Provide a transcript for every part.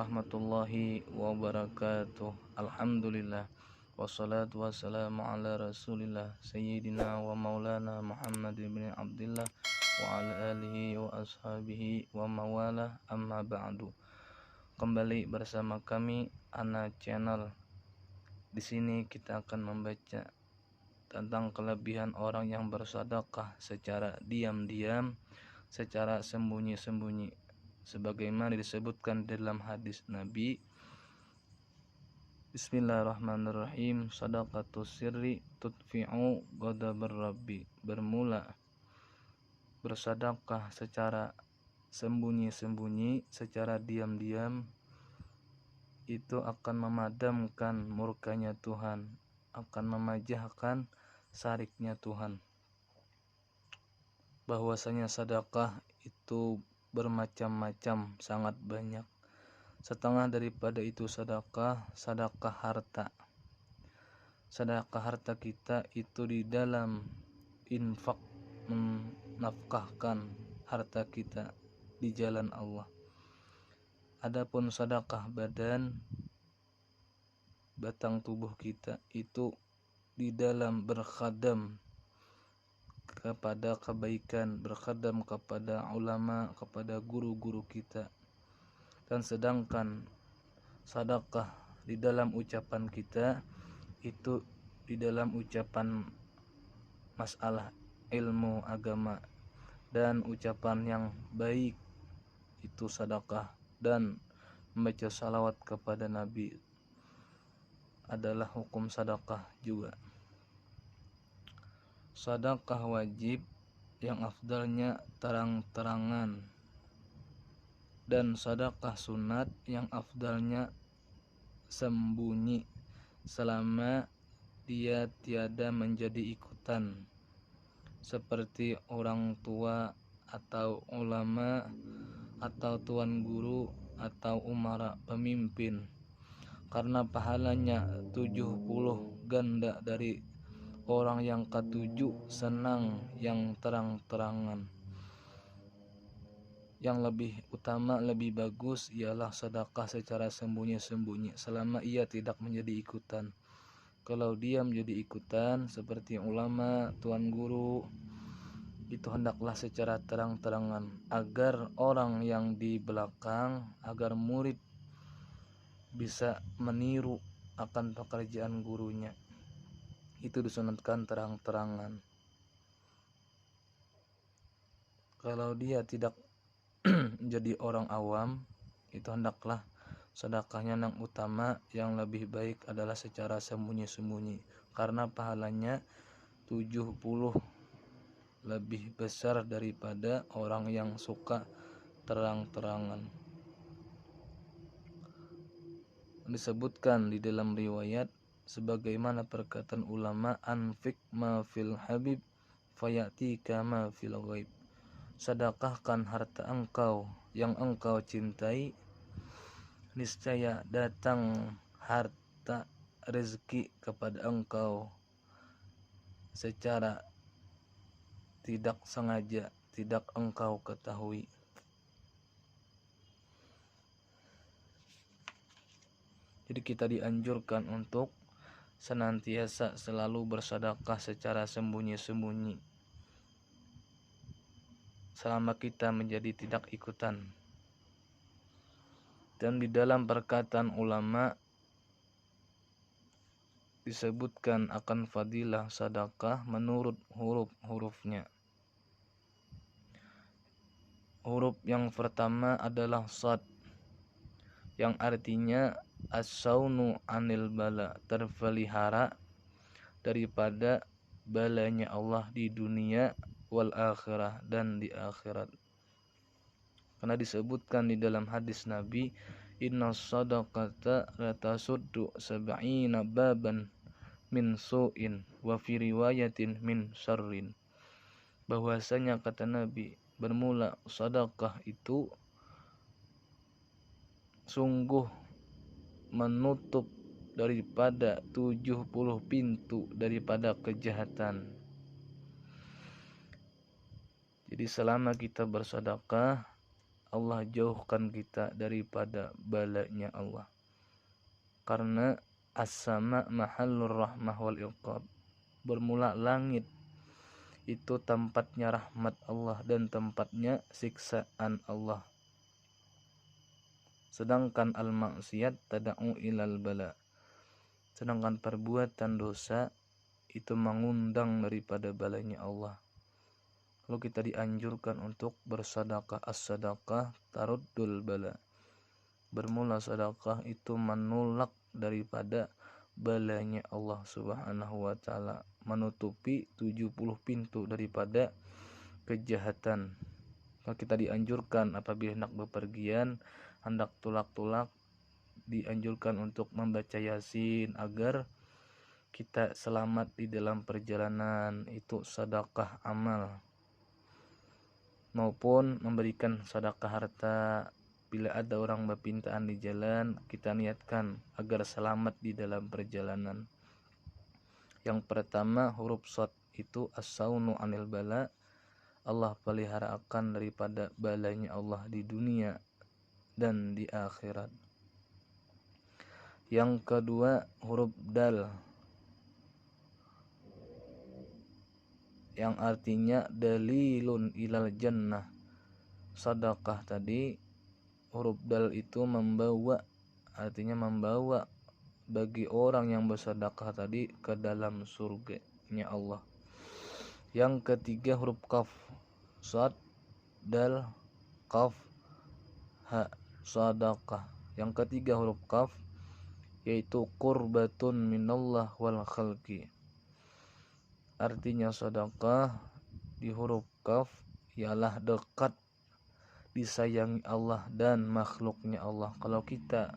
warahmatullahi wabarakatuh. Alhamdulillah. Wassalatu wassalamu ala rasulillah Sayyidina wa maulana Muhammad bin Abdullah wa ala alihi wa ashabihi wa mawala, amma ba'du. Kembali bersama kami Ana Channel. Di sini kita akan membaca tentang kelebihan orang yang bersedekah secara diam-diam, secara sembunyi-sembunyi, sebagaimana disebutkan dalam hadis Nabi. Bismillahirrahmanirrahim. Shadaqatus sirri tudfi'u ghadabar rabbi. Bermula bersedekah secara sembunyi-sembunyi, secara diam-diam, itu akan memadamkan murkanya Tuhan, akan memajahkan sariknya Tuhan. Bahwasanya sedekah itu bermacam-macam, sangat banyak. Setengah daripada itu sedekah harta. Sedekah harta kita itu di dalam infak, menafkahkan harta kita di jalan Allah. Adapun sedekah badan, batang tubuh kita, itu di dalam berkhadam kepada kebaikan, berkhadam kepada ulama, kepada guru-guru kita. Dan sedangkan sedekah di dalam ucapan kita itu di dalam ucapan masalah ilmu agama dan ucapan yang baik, itu sedekah. Dan membaca salawat kepada Nabi adalah hukum sedekah juga. Sedekah wajib yang afdalnya terang-terangan, dan sedekah sunat yang afdalnya sembunyi, selama dia tiada menjadi ikutan, seperti orang tua atau ulama atau tuan guru atau umara, pemimpin, karena pahalanya 70 ganda dari orang yang ketujuh senang yang terang-terangan. Yang lebih utama, lebih bagus ialah sedekah secara sembunyi-sembunyi, selama ia tidak menjadi ikutan. Kalau dia menjadi ikutan seperti ulama, tuan guru, itu hendaklah secara terang-terangan, agar orang yang di belakang, agar murid bisa meniru akan pekerjaan gurunya. Itu disunatkan terang-terangan. Kalau dia tidak jadi orang awam, itu hendaklah sedekahnya yang utama, yang lebih baik adalah secara sembunyi-sembunyi, karena pahalanya 70 lebih besar daripada orang yang suka terang-terangan. Disebutkan di dalam riwayat sebagaimana perkataan ulama, anfik ma fil habib fayatika ma fil ghaib. Sedekahkan harta engkau yang engkau cintai, niscaya datang harta rezeki kepada engkau secara tidak sengaja, tidak engkau ketahui. Jadi kita dianjurkan untuk senantiasa selalu bersedekah secara sembunyi-sembunyi, selama kita menjadi tidak ikutan. Dan di dalam perkataan ulama disebutkan akan fadilah sedekah menurut huruf-hurufnya. Huruf yang pertama adalah shad, yang artinya as-saunu anil bala, terpelihara daripada balanya Allah di dunia wal akhirah, dan di akhirat. Karena disebutkan di dalam hadis Nabi, inna sadaqata latasuddu sab'ina baban min su'in wa fi riwayatin min syarrin. Bahwasanya kata Nabi, bermula sedekah itu sungguh menutup daripada 70 pintu daripada kejahatan. Jadi selama kita bersedekah, Allah jauhkan kita daripada balanya Allah. Karena as-sama mahallur rahmah wal iqab. Bermula langit itu tempatnya rahmat Allah dan tempatnya siksaan Allah. Sedangkan al-maksiat tada'u ilal bala. Sedangkan perbuatan dosa itu mengundang daripada balanya Allah. Kalau kita dianjurkan untuk bersedekah, as-sedekah taruddul bala. Bermula sedekah itu menolak daripada balanya Allah Subhanahu wa taala, menutupi 70 pintu daripada kejahatan. Kalau kita dianjurkan apabila hendak bepergian, hendak tulak-tulak, dianjurkan untuk membaca Yasin agar kita selamat di dalam perjalanan. Itu sedekah amal. Maupun memberikan sedekah harta. Bila ada orang berpintaan di jalan, kita niatkan agar selamat di dalam perjalanan. Yang pertama huruf shad itu as-saunu anil bala. Allah pelihara akan daripada balanya Allah di dunia dan di akhirat. Yang kedua huruf dal, yang artinya dalilun ilal jannah. Sedekah tadi huruf dal itu membawa, artinya membawa bagi orang yang bersedekah tadi ke dalam surganya Allah. Yang ketiga huruf kaf, shad, dal, kaf, ha, sedekah. Yang ketiga huruf kaf yaitu qurbatun minallah wal khalqi. Artinya sedekah di huruf kaf ialah dekat, disayangi Allah dan makhluknya Allah. Kalau kita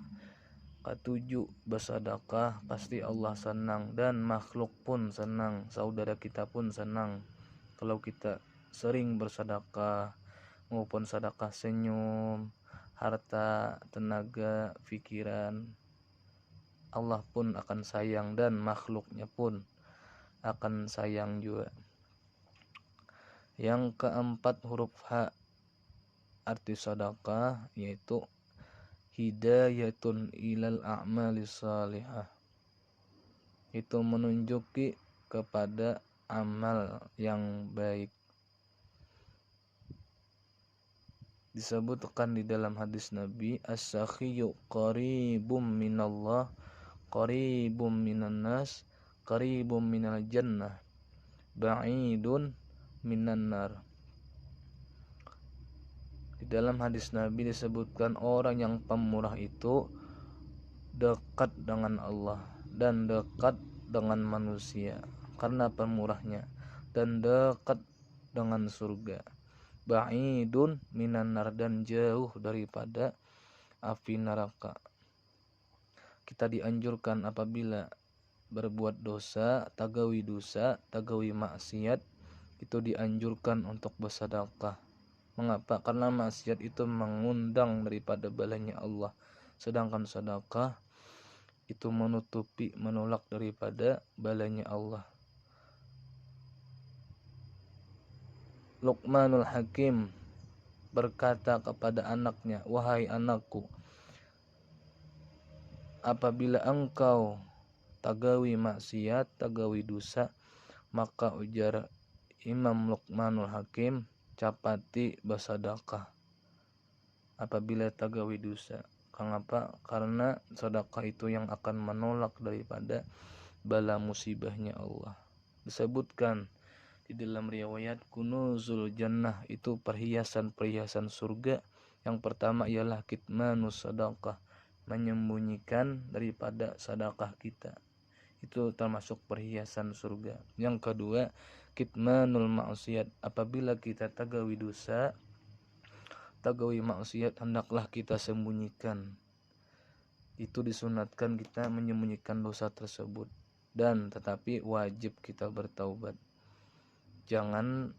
ketujuh bersedekah, pasti Allah senang dan makhluk pun senang, saudara kita pun senang. Kalau kita sering bersedekah, maupun sedekah senyum, harta, tenaga, pikiran, Allah pun akan sayang dan makhluknya pun akan sayang juga. Yang keempat huruf ha, arti sedekah yaitu hidayatun ilal a'mali salihah. Itu menunjuki kepada amal yang baik. Disebutkan di dalam hadis Nabi, as-sakhiyyu qaribum minallah, qaribum minan nas, qaribum minal jannah, ba'idun minan nar. Di dalam hadis Nabi disebutkan orang yang pemurah itu dekat dengan Allah dan dekat dengan manusia karena pemurahnya, dan dekat dengan surga. Ba'idun minan nar, dan jauh daripada api neraka. Kita dianjurkan apabila berbuat dosa, tagawi maksiat, itu dianjurkan untuk bersedekah. Mengapa? Karena maksiat itu mengundang daripada balanya Allah. Sedangkan sedekah itu menutupi, menolak daripada balanya Allah. Luqmanul Hakim berkata kepada anaknya, wahai anakku, apabila engkau tagawi maksiat, tagawi dosa, maka ujar Imam Luqmanul Hakim, capati bersedekah apabila tagawi dosa. Kenapa? Karena sedekah itu yang akan menolak daripada bala musibahnya Allah. Disebutkan di dalam riwayat kunuzul jannah, itu perhiasan-perhiasan surga. Yang pertama ialah kitmanus sedekah, menyembunyikan daripada sedekah kita. Itu termasuk perhiasan surga. Yang kedua, kitmanul maksiat, apabila kita tagawi dosa, tagawi maksiat, hendaklah kita sembunyikan. Itu disunatkan kita menyembunyikan dosa tersebut, dan tetapi wajib kita bertaubat. Jangan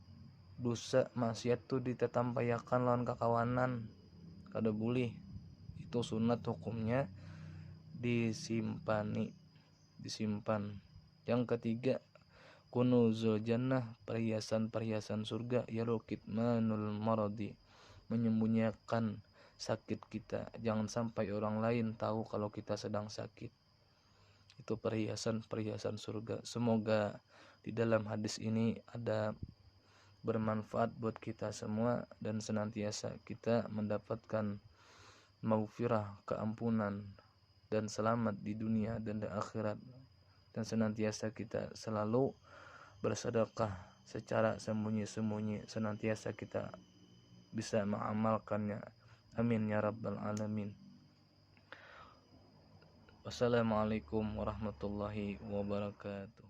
dosa maksiat itu ditetampayakan lawan kakawanan, kada boleh. Itu sunat hukumnya disimpan. Yang ketiga, kunuzul jannah, perhiasan-perhiasan surga, yaitu kitmanul maradi, menyembunyikan sakit kita. Jangan sampai orang lain tahu kalau kita sedang sakit. Itu perhiasan surga. Semoga di dalam hadis ini ada bermanfaat buat kita semua, dan senantiasa kita mendapatkan maghfirah, keampunan, dan selamat di dunia dan di akhirat, dan senantiasa kita selalu bersedekah secara sembunyi-sembunyi, senantiasa kita bisa mengamalkannya. Amin ya rabbal alamin. Wassalamualaikum warahmatullahi wabarakatuh.